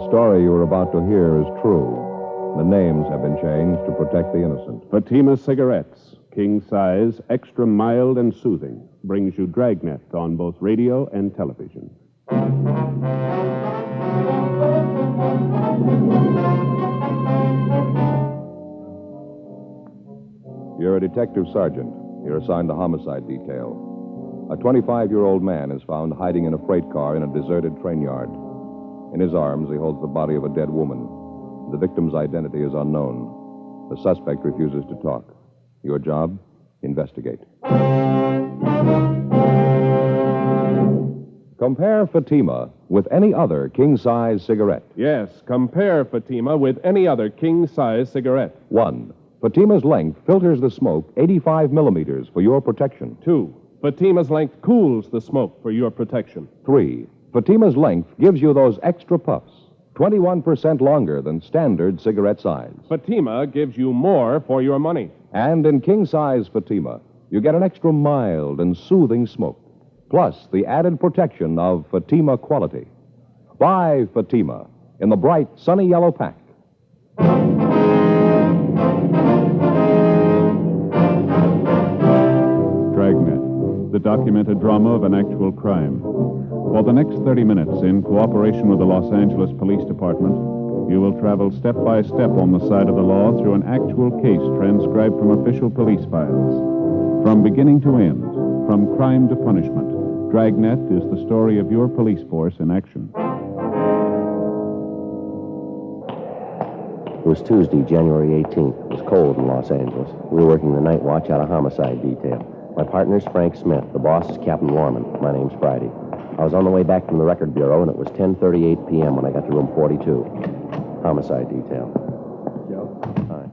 story you are about to hear is true. The names have been changed to protect the innocent. Fatima Cigarettes, king size, extra mild and soothing, brings you Dragnet on both radio and television. You're a detective sergeant. You're assigned to homicide detail. A 25-year-old man is found hiding in a freight car in a deserted train yard. In his arms, he holds the body of a dead woman. The victim's identity is unknown. The suspect refuses to talk. Your job? Investigate. Compare Fatima with any other king-size cigarette. Yes, compare Fatima with any other king-size cigarette. 1. Fatima's length filters the smoke 85 millimeters for your protection. 2. Fatima's length cools the smoke for your protection. 3. Fatima's length gives you those extra puffs, 21% longer than standard cigarette size. Fatima gives you more for your money. And in king-size Fatima, you get an extra mild and soothing smoke, plus the added protection of Fatima quality. Buy Fatima in the bright, sunny yellow pack. Dragnet, the documented drama of an actual crime. For the next 30 minutes, in cooperation with the Los Angeles Police Department, you will travel step by step on the side of the law through an actual case transcribed from official police files. From beginning to end, from crime to punishment, Dragnet is the story of your police force in action. It was Tuesday, January 18th. It was cold in Los Angeles. We were working the night watch out of homicide detail. My partner's Frank Smith. The boss is Captain Warman. My name's Friday. I was on the way back from the record bureau, and it was 10:38 p.m. when I got to room 42. Homicide detail. Joe? Hi.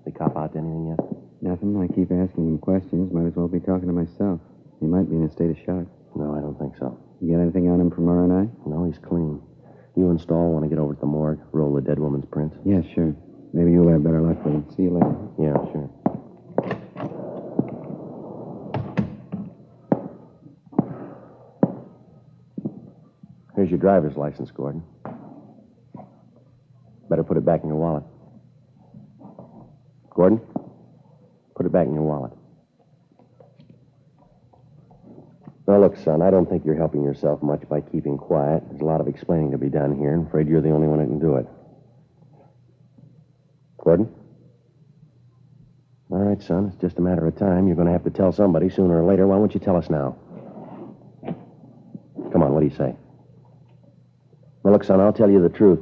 They cop out to anything yet? Nothing. I keep asking him questions. Might as well be talking to myself. He might be in a state of shock. No, I don't think so. You get anything on him from R&I? No, he's clean. You and Stahl want to get over to the morgue, roll the dead woman's prints? Yeah, sure. Maybe you'll have better luck with him. See you later. Yeah, sure. Here's your driver's license, Gordon. Better put it back in your wallet. Gordon, put it back in your wallet. Now, look, son, I don't think you're helping yourself much by keeping quiet. There's a lot of explaining to be done here. I'm afraid you're the only one who can do it. Gordon? All right, son, it's just a matter of time. You're going to have to tell somebody sooner or later. Why won't you tell us now? Come on, what do you say? Well, look, son, I'll tell you the truth.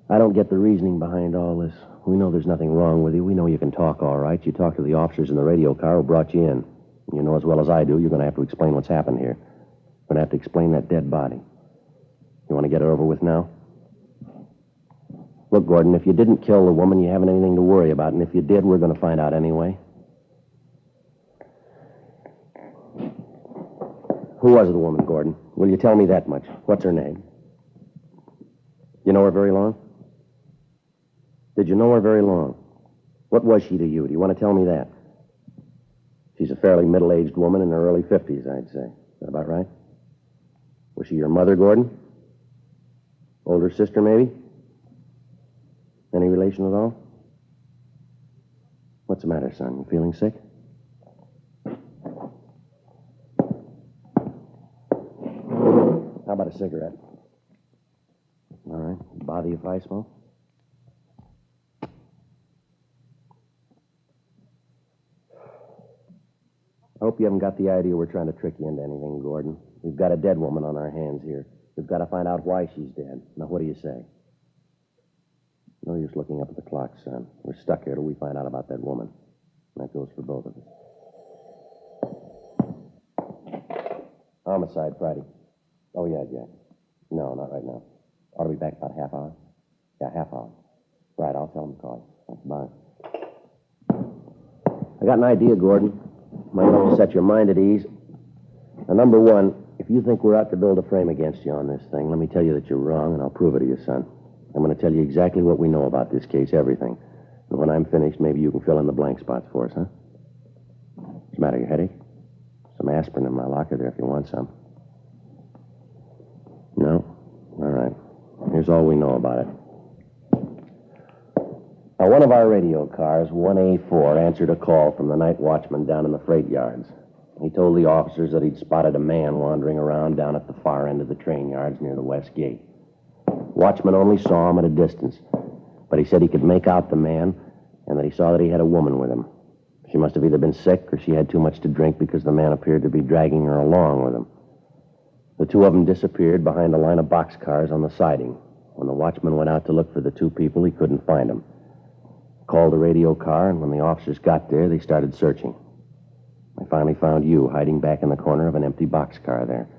I don't get the reasoning behind all this. We know there's nothing wrong with you. We know you can talk all right. You talked to the officers in the radio car who brought you in. You know as well as I do, you're going to have to explain what's happened here. You're going to have to explain that dead body. You want to get it over with now? Look, Gordon, if you didn't kill the woman, you haven't anything to worry about. And if you did, we're going to find out anyway. Who was the woman, Gordon? Will you tell me that much? What's her name? You know her very long? Did you know her very long? What was she to you? Do you want to tell me that? She's a fairly middle-aged woman in her early 50s, I'd say. Is that about right? Was she your mother, Gordon? Older sister, maybe? Any relation at all? What's the matter, son? You feeling sick? How about a cigarette? All right. Bother you if I smoke? I hope you haven't got the idea we're trying to trick you into anything, Gordon. We've got a dead woman on our hands here. We've got to find out why she's dead. Now, what do you say? No use looking up at the clock, son. We're stuck here till we find out about that woman. And that goes for both of us. Homicide, Friday. Oh, yeah, Jack. No, not right now. Ought to be back about half hour. Yeah, half hour. Right, I'll tell him to call you. Bye. I got an idea, Gordon. Might help you set your mind at ease. Now, number one, if you think we're out to build a frame against you on this thing, let me tell you that you're wrong, and I'll prove it to you, son. I'm going to tell you exactly what we know about this case, everything. And when I'm finished, maybe you can fill in the blank spots for us, huh? What's the matter, your headache? Some aspirin in my locker there if you want some. No? All right. Here's Here's all we know about it. Now, one of our radio cars, 1A4, answered a call from the night watchman down in the freight yards. He told the officers that he'd spotted a man wandering around down at the far end of the train yards near the west gate. Watchman only saw him at a distance, but he said he could make out the man and that he saw that he had a woman with him. She must have either been sick or she had too much to drink because the man appeared to be dragging her along with him. The two of them disappeared behind a line of boxcars on the siding. When the watchman went out to look for the two people, he couldn't find them. Called the radio car, and when the officers got there, they started searching. They finally found you hiding back in the corner of an empty boxcar there.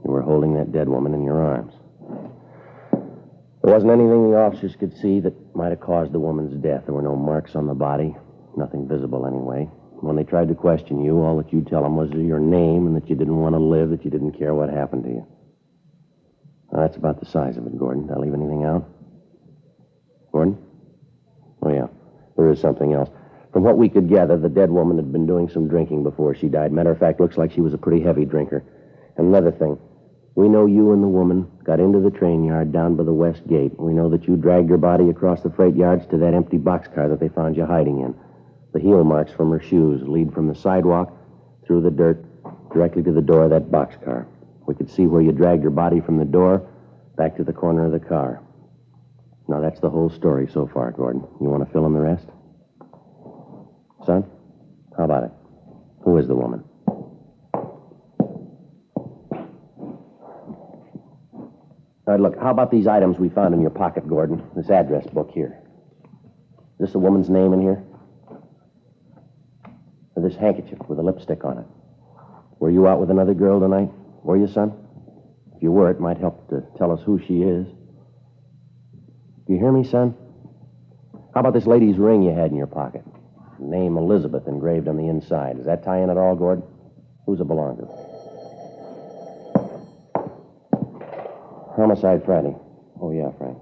You were holding that dead woman in your arms. There wasn't anything the officers could see that might have caused the woman's death. There were no marks on the body, nothing visible anyway. When they tried to question you, all that you'd tell them was your name and that you didn't want to live, that you didn't care what happened to you. Now, that's about the size of it, Gordon. Did I leave anything out? Gordon? Oh, yeah. There is something else. From what we could gather, the dead woman had been doing some drinking before she died. Matter of fact, looks like she was a pretty heavy drinker. And another thing, we know you and the woman got into the train yard down by the west gate. We know that you dragged her body across the freight yards to that empty boxcar that they found you hiding in. The heel marks from her shoes lead from the sidewalk through the dirt directly to the door of that boxcar. We could see where you dragged her body from the door back to the corner of the car. Now, that's the whole story so far, Gordon. You want to fill in the rest? Son, how about it? Who is the woman? All right, look, how about these items we found in your pocket, Gordon? This address book here. Is this a woman's name in here? Or this handkerchief with a lipstick on it? Were you out with another girl tonight? Were you, son? If you were, it might help to tell us who she is. Do you hear me, son? How about this lady's ring you had in your pocket? Name Elizabeth engraved on the inside. Does that tie in at all, Gordon? Who's it belong to? Homicide Friday. Oh, yeah, Frank.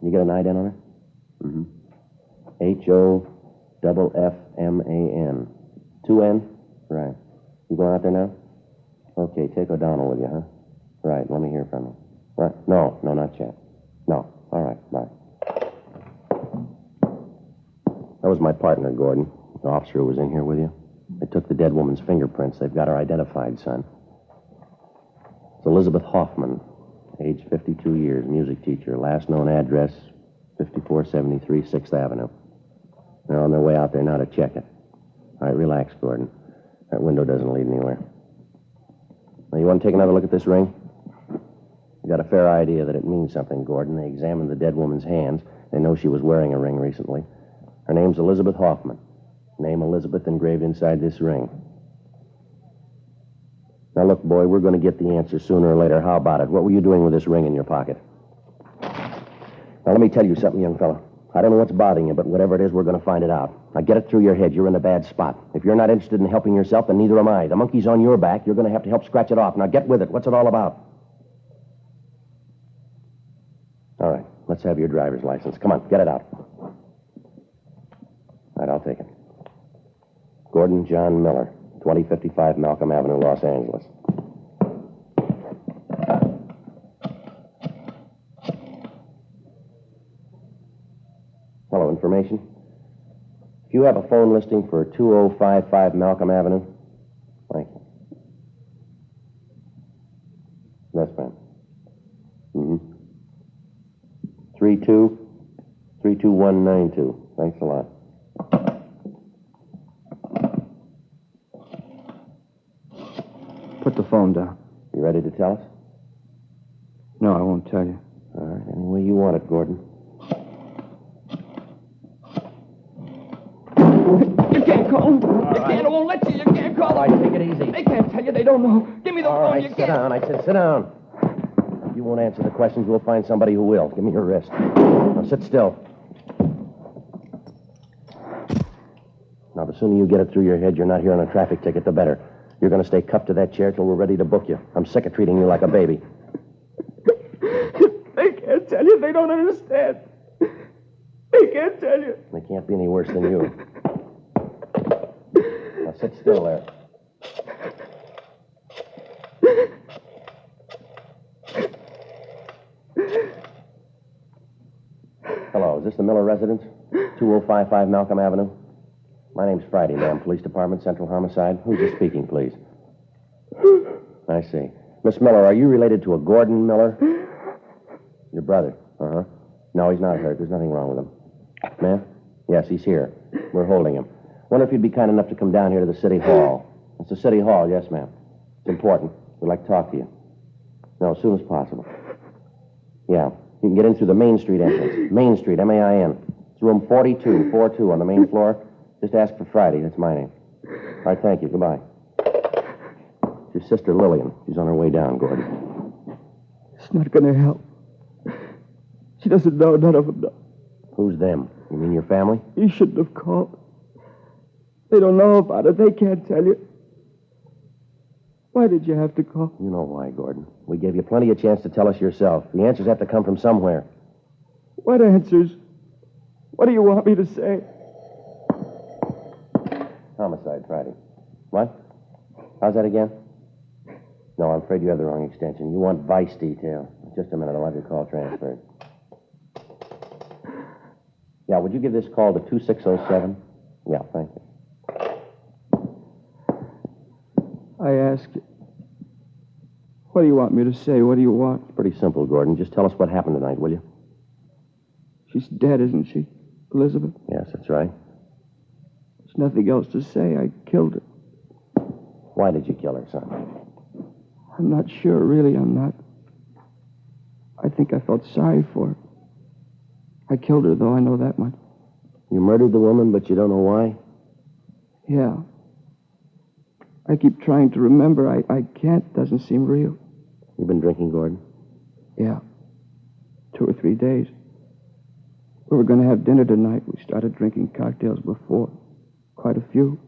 You get an ident on her? Mm-hmm. Hoffman. 2 N? Right. You going out there now? Okay, take O'Donnell with you, huh? Right, let me hear from you. Right. No, not yet. No. All right, bye. That was my partner, Gordon, the officer who was in here with you. They took the dead woman's fingerprints. They've got her identified, son. It's Elizabeth Hoffman, age 52 years, music teacher. Last known address, 5473 6th Avenue. They're on their way out there now to check it. All right, relax, Gordon. That window doesn't lead anywhere. Now, you want to take another look at this ring? You got a fair idea that it means something, Gordon. They examined the dead woman's hands. They know she was wearing a ring recently. Her name's Elizabeth Hoffman. Name Elizabeth engraved inside this ring. Now, look, boy, we're going to get the answer sooner or later. How about it? What were you doing with this ring in your pocket? Now, let me tell you something, young fella. I don't know what's bothering you, but whatever it is, we're going to find it out. Now, get it through your head. You're in a bad spot. If you're not interested in helping yourself, then neither am I. The monkey's on your back. You're going to have to help scratch it off. Now, get with it. What's it all about? All right, let's have your driver's license. Come on, get it out. All right, I'll take it. Gordon John Miller, 2055 Malcolm Avenue, Los Angeles. Hello, information? If you have a phone listing for 2055 Malcolm Avenue, thank you. That's fine. 32192. Thanks a lot. Put the phone down. You ready to tell us? No, I won't tell you. All right, any way you want it, Gordon. You can't call them. They can't. I won't let you. You can't call All them. right, take it easy. They can't tell you. They don't know. Give me the All phone. right, You sit can't. down. I said sit down. If you won't answer the questions, we'll find somebody who will. Give me your wrist. Now, sit still. Now, the sooner you get it through your head you're not here on a traffic ticket, the better. You're going to stay cuffed to that chair till we're ready to book you. I'm sick of treating you like a baby. They can't tell you. They don't understand. They can't tell you. They can't be any worse than you. Now, sit still there. the Miller residence? 2055 Malcolm Avenue? My name's Friday, ma'am. Police Department, Central Homicide. Who's this speaking, please? I see. Miss Miller, are you related to a Gordon Miller? Your brother? Uh-huh. No, he's not hurt. There's nothing wrong with him. Ma'am? Yes, he's here. We're holding him. Wonder if you'd be kind enough to come down here to the City Hall. It's the City Hall, yes, ma'am. It's important. We'd like to talk to you. No, as soon as possible. Yeah. You can get in through the Main Street entrance. Main Street, M-A-I-N. It's room 42 on the main floor. Just ask for Friday. That's my name. All right, thank you. Goodbye. It's your sister, Lillian. She's on her way down, Gordon. It's not going to help. She doesn't know. None of them know. Who's them? You mean your family? You shouldn't have called. They don't know about it. They can't tell you. Why did you have to call? You know why, Gordon. We gave you plenty of chance to tell us yourself. The answers have to come from somewhere. What answers? What do you want me to say? Homicide, Friday. What? How's that again? No, I'm afraid you have the wrong extension. You want vice detail. Just a minute. I'll have your call transferred. Yeah, would you give this call to 2607? Yeah, thank you. I ask you. What do you want me to say? What do you want? It's pretty simple, Gordon. Just tell us what happened tonight, will you? She's dead, isn't she, Elizabeth? Yes, that's right. There's nothing else to say. I killed her. Why did you kill her, son? I'm not sure, really. I'm not. I think I felt sorry for her. I killed her, though. I know that much. You murdered the woman, but you don't know why? Yeah. I keep trying to remember. I can't. Doesn't seem real. You've been drinking, Gordon? Yeah. 2 or 3 days. We were going to have dinner tonight. We started drinking cocktails before. Quite a few.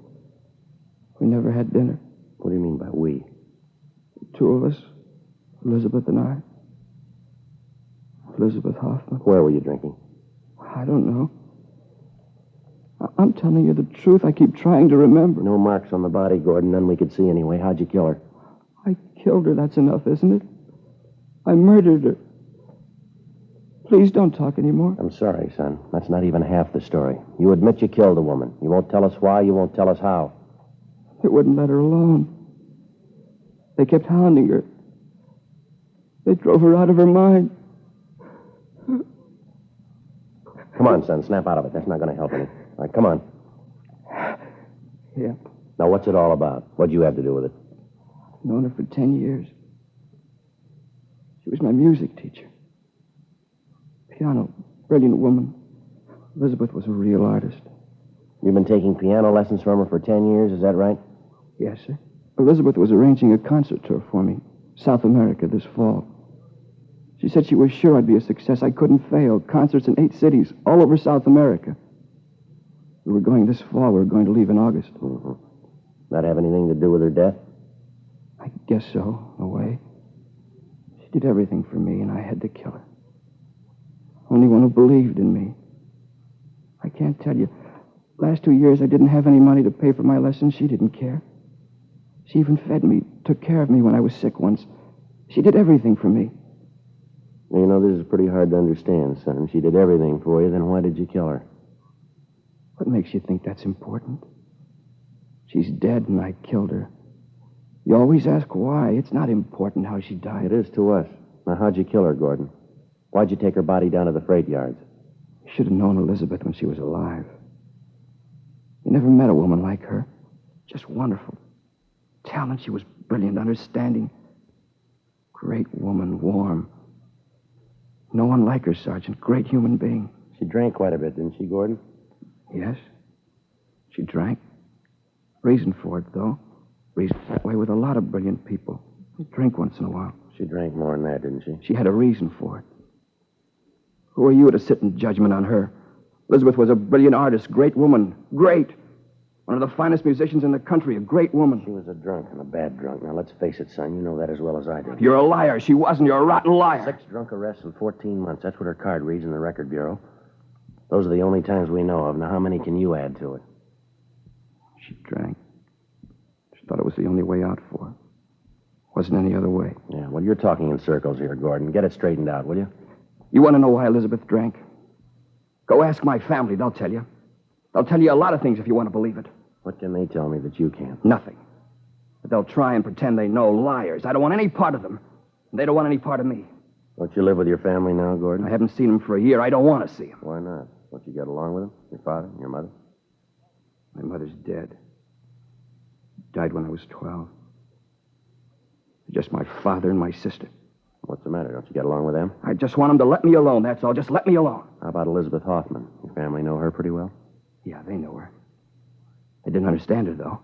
We never had dinner. What do you mean by we? The 2 of us. Elizabeth and I. Elizabeth Hoffman. Where were you drinking? I don't know. I'm telling you the truth. I keep trying to remember. No marks on the body, Gordon. None we could see anyway. How'd you kill her? I killed her. That's enough, isn't it? I murdered her. Please don't talk anymore. I'm sorry, son. That's not even half the story. You admit you killed the woman. You won't tell us why. You won't tell us how. They wouldn't let her alone. They kept hounding her. They drove her out of her mind. Come on, son. Snap out of it. That's not going to help any. All right, come on. Yeah. Now, what's it all about? What'd you have to do with it? I've known her for 10 years. She was my music teacher. Piano, brilliant woman. Elizabeth was a real artist. You've been taking piano lessons from her for 10 years, is that right? Yes, sir. Elizabeth was arranging a concert tour for me. South America this fall. She said she was sure I'd be a success. I couldn't fail. Concerts in 8 cities, all over South America. We were going this fall. We were going to leave in August. Mm-hmm. That have anything to do with her death? I guess so, in a way. She did everything for me, and I had to kill her. Only one who believed in me. I can't tell you. Last 2 years, I didn't have any money to pay for my lessons. She didn't care. She even fed me, took care of me when I was sick once. She did everything for me. You know, this is pretty hard to understand, son. She did everything for you, then why did you kill her? What makes you think that's important? She's dead, and I killed her. You always ask why. It's not important how she died. It is to us. Now, how'd you kill her, Gordon? Why'd you take her body down to the freight yards? You should have known Elizabeth when she was alive. You never met a woman like her. Just wonderful. Talent, she was brilliant, understanding. Great woman, warm. No one like her, Sergeant. Great human being. She drank quite a bit, didn't she, Gordon? Yes. She drank. Reason for it, though. Reason that way with a lot of brilliant people. They drink once in a while. She drank more than that, didn't she? She had a reason for it. Who are you to sit in judgment on her? Elizabeth was a brilliant artist, great woman, great. One of the finest musicians in the country, a great woman. She was a drunk and a bad drunk. Now, let's face it, son. You know that as well as I do. You're a liar. She wasn't. You're a rotten liar. 6 drunk arrests in 14 months. That's what her card reads in the record bureau. Those are the only times we know of. Now, how many can you add to it? She drank. She thought it was the only way out for her. Wasn't any other way. Yeah, well, you're talking in circles here, Gordon. Get it straightened out, will you? You want to know why Elizabeth drank? Go ask my family. They'll tell you. They'll tell you a lot of things if you want to believe it. What can they tell me that you can't? Nothing. But they'll try and pretend they know. Liars. I don't want any part of them. And they don't want any part of me. Don't you live with your family now, Gordon? I haven't seen them for a year. I don't want to see them. Why not? Don't you get along with them? Your father? Your mother? My mother's dead. Died when I was 12. Just my father and my sister. What's the matter? Don't you get along with them? I just want them to let me alone, that's all. Just let me alone. How about Elizabeth Hoffman? Your family know her pretty well? Yeah, they know her. They didn't understand her, though.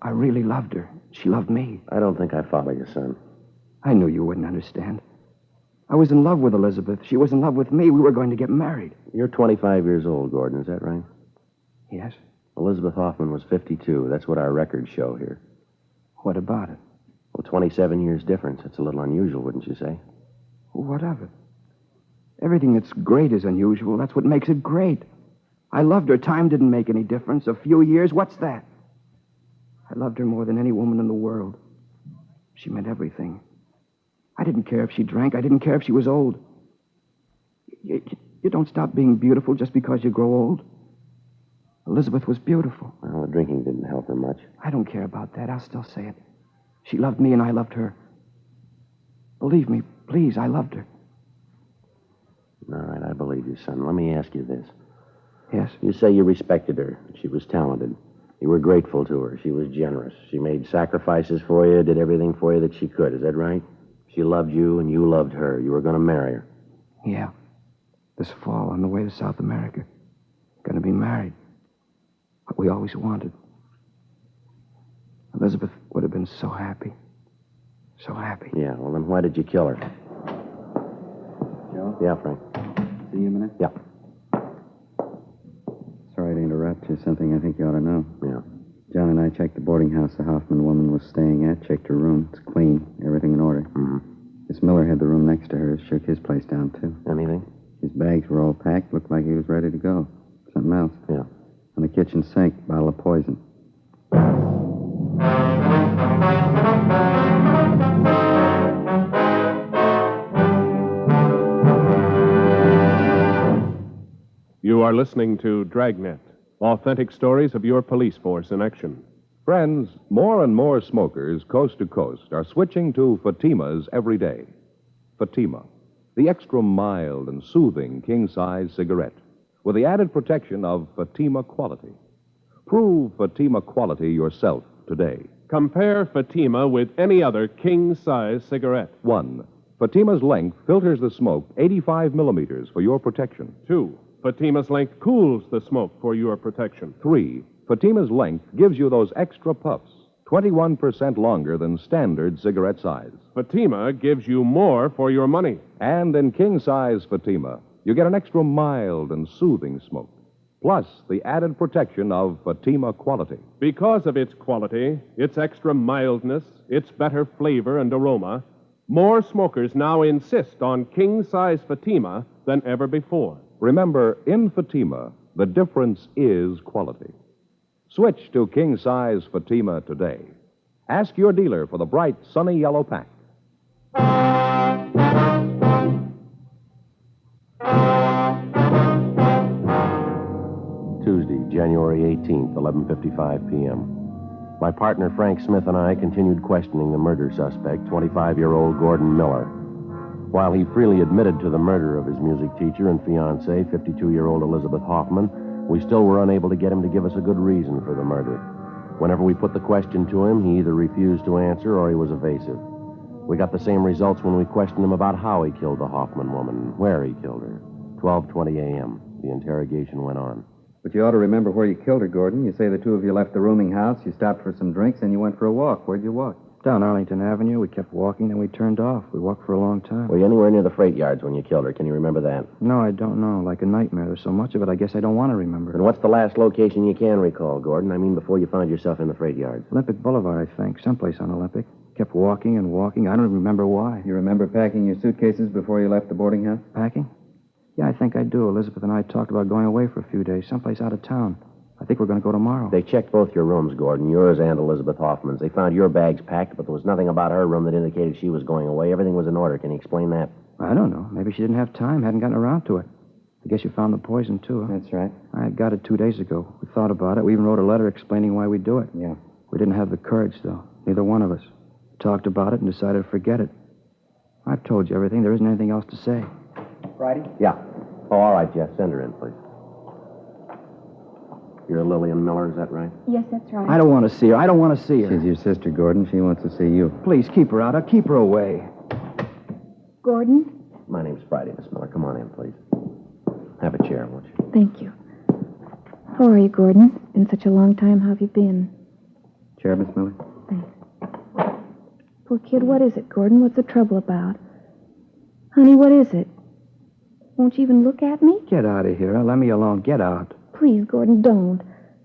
I really loved her. She loved me. I don't think I follow you, son. I knew you wouldn't understand. I was in love with Elizabeth. She was in love with me. We were going to get married. You're 25 years old, Gordon. Is that right? Yes? Elizabeth Hoffman was 52. That's what our records show here. What about it? Well, 27 years difference. That's a little unusual, wouldn't you say? What of it? Everything that's great is unusual. That's what makes it great. I loved her. Time didn't make any difference. A few years, what's that? I loved her more than any woman in the world. She meant everything. I didn't care if she drank. I didn't care if she was old. You don't stop being beautiful just because you grow old. Elizabeth was beautiful. Well, the drinking didn't help her much. I don't care about that. I'll still say it. She loved me and I loved her. Believe me, please, I loved her. All right, I believe you, son. Let me ask you this. Yes? You say you respected her. She was talented. You were grateful to her. She was generous. She made sacrifices for you, did everything for you that she could. Is that right? She loved you and you loved her. You were going to marry her. Yeah. This fall on the way to South America. Going to be married. What we always wanted. Elizabeth would have been so happy. So happy. Yeah, well, then why did you kill her? Joe? Yeah, Frank. See you a minute? Yeah. Sorry to interrupt you. Something I think you ought to know. Yeah. John and I checked the boarding house the Hoffman woman was staying at, checked her room. It's clean. Everything in order. Mm-hmm. Miss Miller had the room next to hers. Shook his place down, too. Anything? His bags were all packed. Looked like he was ready to go. Something else. Yeah. On the kitchen sink, bottle of poison. You are listening to Dragnet, authentic stories of your police force in action. Friends, more and more smokers, coast to coast, are switching to Fatimas every day. Fatima, the extra mild and soothing king-size cigarette, with the added protection of Fatima quality. Prove Fatima quality yourself today. Compare Fatima with any other king-size cigarette. 1. Fatima's length filters the smoke 85 millimeters for your protection. 2. Fatima's length cools the smoke for your protection. 3. Fatima's length gives you those extra puffs, 21% longer than standard cigarette size. Fatima gives you more for your money. And in king-size Fatima, you get an extra mild and soothing smoke, plus the added protection of Fatima quality. Because of its quality, its extra mildness, its better flavor and aroma, more smokers now insist on king-size Fatima than ever before. Remember, in Fatima, the difference is quality. Switch to king-size Fatima today. Ask your dealer for the bright, sunny yellow pack. Tuesday, January 18th, 11:55 p.m. My partner, Frank Smith, and I continued questioning the murder suspect, 25-year-old Gordon Miller. While he freely admitted to the murder of his music teacher and fiancée, 52-year-old Elizabeth Hoffman, we still were unable to get him to give us a good reason for the murder. Whenever we put the question to him, he either refused to answer or he was evasive. We got the same results when we questioned him about how he killed the Hoffman woman, where he killed her. 12:20 a.m. The interrogation went on. But you ought to remember where you killed her, Gordon. You say the two of you left the rooming house, you stopped for some drinks, and you went for a walk. Where'd you walk? Down Arlington Avenue. We kept walking, then we turned off. We walked for a long time. Were you anywhere near the freight yards when you killed her? Can you remember that? No, I don't know. Like a nightmare. There's so much of it, I guess I don't want to remember. And what's the last location you can recall, Gordon? I mean, before you found yourself in the freight yards. Olympic Boulevard, I think. Someplace on Olympic. Kept walking and walking. I don't even remember why. You remember packing your suitcases before you left the boarding house? Packing? Yeah, I think I do. Elizabeth and I talked about going away for a few days, someplace out of town. I think we're going to go tomorrow. They checked both your rooms, Gordon, yours and Elizabeth Hoffman's. They found your bags packed, but there was nothing about her room that indicated she was going away. Everything was in order. Can you explain that? I don't know. Maybe she didn't have time, hadn't gotten around to it. I guess you found the poison, too, huh? That's right. I got it 2 days ago. We thought about it. We even wrote a letter explaining why we do it. Yeah. We didn't have the courage, though. Neither one of us. We talked about it and decided to forget it. I've told you everything. There isn't anything else to say. Friday? Yeah. Oh, all right, Jeff. Send her in, please. You're Lillian Miller, is that right? Yes, that's right. I don't want to see her. I don't want to see her. She's your sister, Gordon. She wants to see you. Please, keep her out. I'll keep her away. Gordon? My name's Friday, Miss Miller. Come on in, please. Have a chair, won't you? Thank you. How are you, Gordon? It's been such a long time. How have you been? Chair, Miss Miller? Thanks. Poor kid, what is it, Gordon? What's the trouble about? Honey, what is it? Won't you even look at me? Get out of here. Let me alone. Get out. Please, Gordon, don't.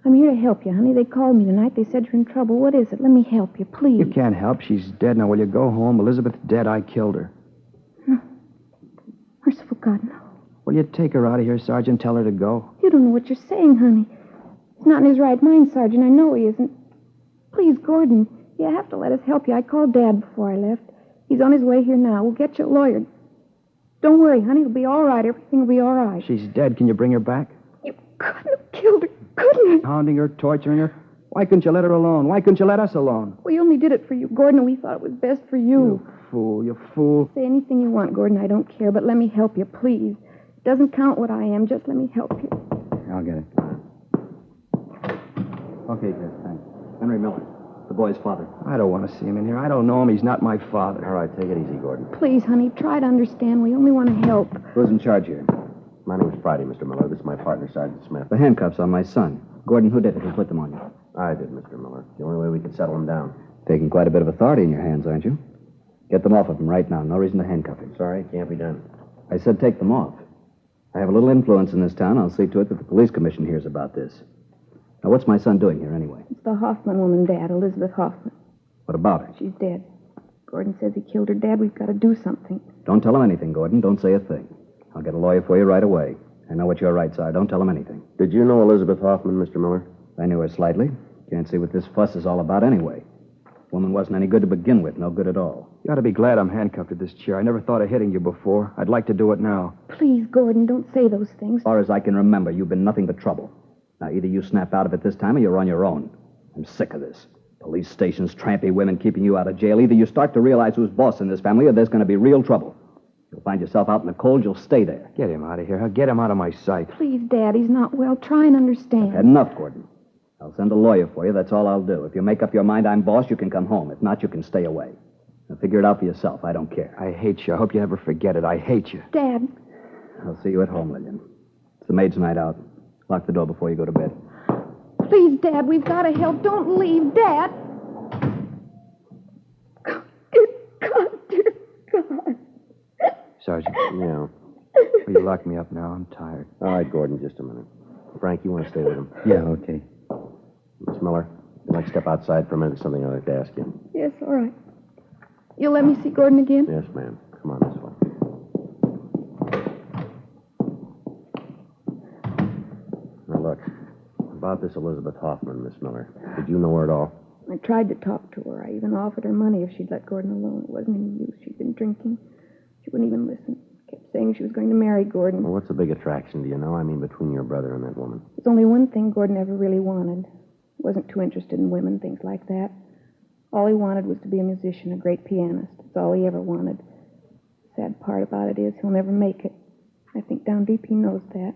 I'm here to help you, honey. They called me tonight. They said you're in trouble. What is it? Let me help you, please. You can't help. She's dead. Now, will you go home? Elizabeth's dead. I killed her. No. Merciful God, no. Will you take her out of here, Sergeant? Tell her to go. You don't know what you're saying, honey. He's not in his right mind, Sergeant. I know he isn't. Please, Gordon, you have to let us help you. I called Dad before I left. He's on his way here now. We'll get you a lawyer. Don't worry, honey. It'll be all right. Everything will be all right. She's dead. Can you bring her back? You couldn't have killed her, couldn't you? Pounding her, torturing her. Why couldn't you let her alone? Why couldn't you let us alone? We only did it for you, Gordon, and we thought it was best for you. You fool. You fool. Say anything you want, Gordon. I don't care, but let me help you, please. It doesn't count what I am. Just let me help you. I'll get it. Okay, Jeff, thanks. Henry Miller, the boy's father. I don't want to see him in here. I don't know him. He's not my father. All right, take it easy, Gordon. Please, honey, try to understand. We only want to help. Who's in charge here? My name's Friday, Mr. Miller. This is my partner, Sergeant Smith. The handcuffs on my son. Gordon, who did it? Who put them on you? I did, Mr. Miller. The only way we could settle him down. Taking quite a bit of authority in your hands, aren't you? Get them off of him right now. No reason to handcuff him. Sorry, can't be done. I said take them off. I have a little influence in this town. I'll see to it that the police commission hears about this. Now, what's my son doing here anyway? It's the Hoffman woman, Dad, Elizabeth Hoffman. What about her? She's dead. Gordon says he killed her, Dad. We've got to do something. Don't tell him anything, Gordon. Don't say a thing. I'll get a lawyer for you right away. I know what your rights are. Don't tell him anything. Did you know Elizabeth Hoffman, Mr. Miller? I knew her slightly. Can't see what this fuss is all about anyway. Woman wasn't any good to begin with. No good at all. You ought to be glad I'm handcuffed to this chair. I never thought of hitting you before. I'd like to do it now. Please, Gordon, don't say those things. As far as I can remember, you've been nothing but trouble. Now, either you snap out of it this time or you're on your own. I'm sick of this. Police stations, trampy women keeping you out of jail. Either you start to realize who's boss in this family or there's going to be real trouble. You'll find yourself out in the cold, you'll stay there. Get him out of here. Get him out of my sight. Please, Dad, he's not well. Try and understand. Had enough, Gordon. I'll send a lawyer for you. That's all I'll do. If you make up your mind I'm boss, you can come home. If not, you can stay away. Now, figure it out for yourself. I don't care. I hate you. I hope you never forget it. I hate you. Dad. I'll see you at home, Lillian. It's the maid's night out. Lock the door before you go to bed. Please, Dad, we've got to help. Don't leave, Dad. Dear God. Sergeant, Yeah. will you lock me up now? I'm tired. All right, Gordon, just a minute. Frank, you want to stay with him? Yeah, okay. Miss Miller, you'd like to step outside for a minute? Something I'd like to ask you. Yes, all right. You'll let me see Gordon again? Yes, ma'am. Come on this way. Now, look. About this Elizabeth Hoffman, Miss Miller. Did you know her at all? I tried to talk to her. I even offered her money if she'd let Gordon alone. It wasn't any use. She'd been drinking. She wouldn't even listen. Kept saying she was going to marry Gordon. Well, what's the big attraction, do you know? I mean, between your brother and that woman. There's only one thing Gordon ever really wanted. He wasn't too interested in women, things like that. All he wanted was to be a musician, a great pianist. That's all he ever wanted. The sad part about it is he'll never make it. I think down deep he knows that.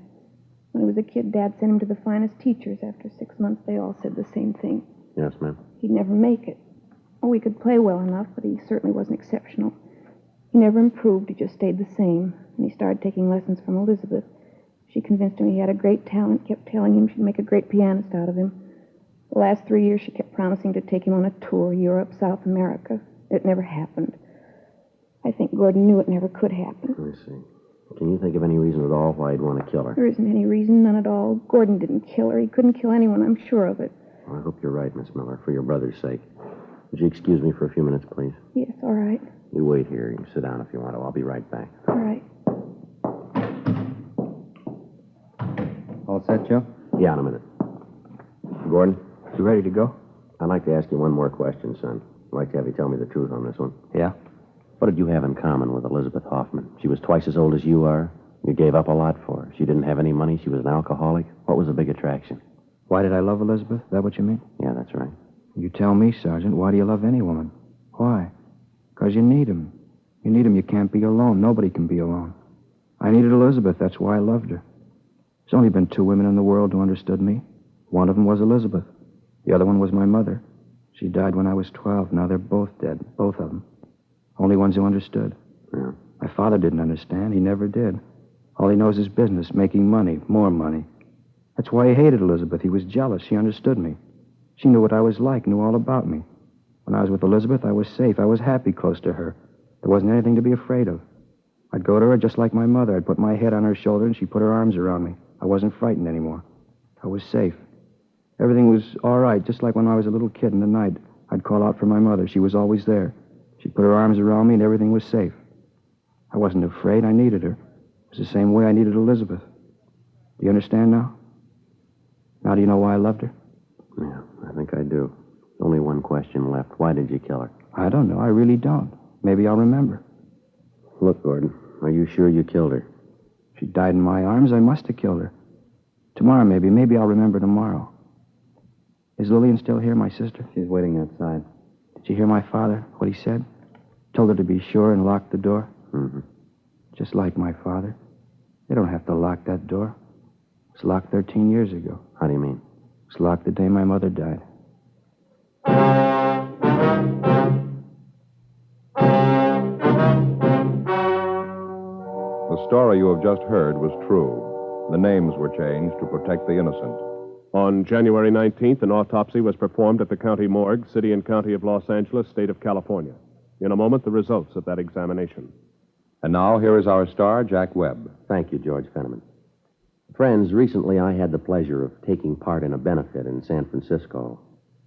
When he was a kid, Dad sent him to the finest teachers. After 6 months, they all said the same thing. Yes, ma'am. He'd never make it. Oh, he could play well enough, but he certainly wasn't exceptional. He never improved. He just stayed the same. And he started taking lessons from Elizabeth. She convinced him he had a great talent, kept telling him she'd make a great pianist out of him. The last 3 years, she kept promising to take him on a tour, Europe, South America. It never happened. I think Gordon knew it never could happen. I see. Can you think of any reason at all why he'd want to kill her? There isn't any reason, none at all. Gordon didn't kill her. He couldn't kill anyone, I'm sure of it. Well, I hope you're right, Miss Miller, for your brother's sake. Would you excuse me for a few minutes, please? Yes, all right. You wait here. You sit down if you want to. I'll be right back. All right. All set, Joe? Yeah, in a minute. Gordon, You ready to go? I'd like to ask you one more question, son. I'd like to have you tell me the truth on this one. Yeah? What did you have in common with Elizabeth Hoffman? She was twice as old as you are. You gave up a lot for her. She didn't have any money. She was an alcoholic. What was the big attraction? Why did I love Elizabeth? Is that what you mean? Yeah, that's right. You tell me, Sergeant. Why do you love any woman? Why? Because you need him. You need him. You can't be alone. Nobody can be alone. I needed Elizabeth. That's why I loved her. There's only been 2 women in the world who understood me. One of them was Elizabeth. The other one was my mother. She died when I was 12. Now they're both dead. Both of them. Only ones who understood. Yeah. My father didn't understand. He never did. All he knows is business, making money, more money. That's why he hated Elizabeth. He was jealous. She understood me. She knew what I was like, knew all about me. When I was with Elizabeth, I was safe. I was happy close to her. There wasn't anything to be afraid of. I'd go to her just like my mother. I'd put my head on her shoulder, and she'd put her arms around me. I wasn't frightened anymore. I was safe. Everything was all right, just like when I was a little kid in the night. I'd call out for my mother. She was always there. She'd put her arms around me, and everything was safe. I wasn't afraid. I needed her. It was the same way I needed Elizabeth. Do you understand now? Now do you know why I loved her? Yeah, I think I do. Only one question left. Why did you kill her? I don't know. I really don't. Maybe I'll remember. Look, Gordon, are you sure you killed her? She died in my arms. I must have killed her. Tomorrow, maybe. Maybe I'll remember tomorrow. Is Lillian still here, my sister? She's waiting outside. Did you hear my father, what he said? Told her to be sure and lock the door? Mm-hmm. Just like my father. They don't have to lock that door. It was locked 13 years ago. How do you mean? It was locked the day my mother died. The story you have just heard was true. The names were changed to protect the innocent. On January 19th, an autopsy was performed at the county morgue, city and county of Los Angeles, state of California. In a moment, the results of that examination. And now, here is our star, Jack Webb. Thank you, George Fenneman. Friends, recently I had the pleasure of taking part in a benefit in San Francisco.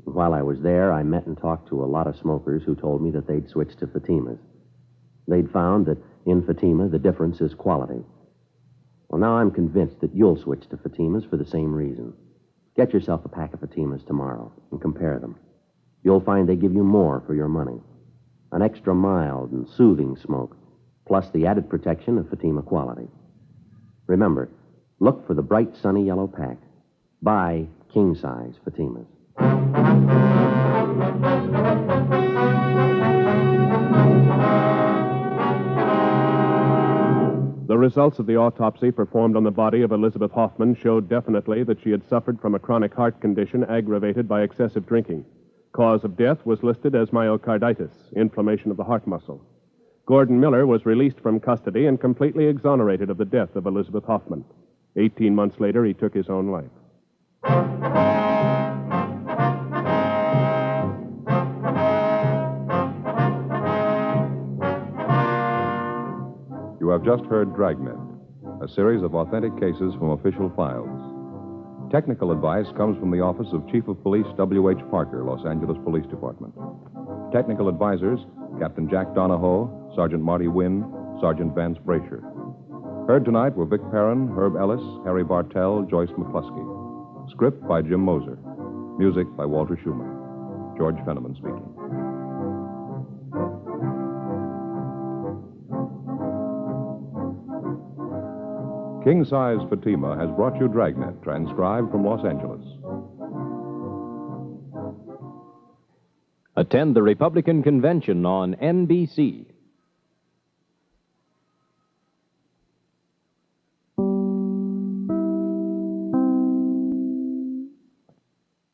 While I was there, I met and talked to a lot of smokers who told me that they'd switched to Fatimas. They'd found that in Fatima, the difference is quality. Well, now I'm convinced that you'll switch to Fatimas for the same reason. Get yourself a pack of Fatimas tomorrow and compare them. You'll find they give you more for your money. An extra mild and soothing smoke, plus the added protection of Fatima quality. Remember, look for the bright, sunny yellow pack. Buy king-size Fatimas. The results of the autopsy performed on the body of Elizabeth Hoffman showed definitely that she had suffered from a chronic heart condition aggravated by excessive drinking. Cause of death was listed as myocarditis, inflammation of the heart muscle. Gordon Miller was released from custody and completely exonerated of the death of Elizabeth Hoffman. 18 months later, he took his own life. You have just heard Dragnet, a series of authentic cases from official files. Technical advice comes from the Office of Chief of Police W.H. Parker, Los Angeles Police Department. Technical advisors, Captain Jack Donahoe, Sergeant Marty Wynn, Sergeant Vance Brasher. Heard tonight were Vic Perrin, Herb Ellis, Harry Bartell, Joyce McCluskey. Script by Jim Moser. Music by Walter Schumann. George Fenneman speaking. King Size Fatima has brought you Dragnet, transcribed from Los Angeles. Attend the Republican Convention on NBC.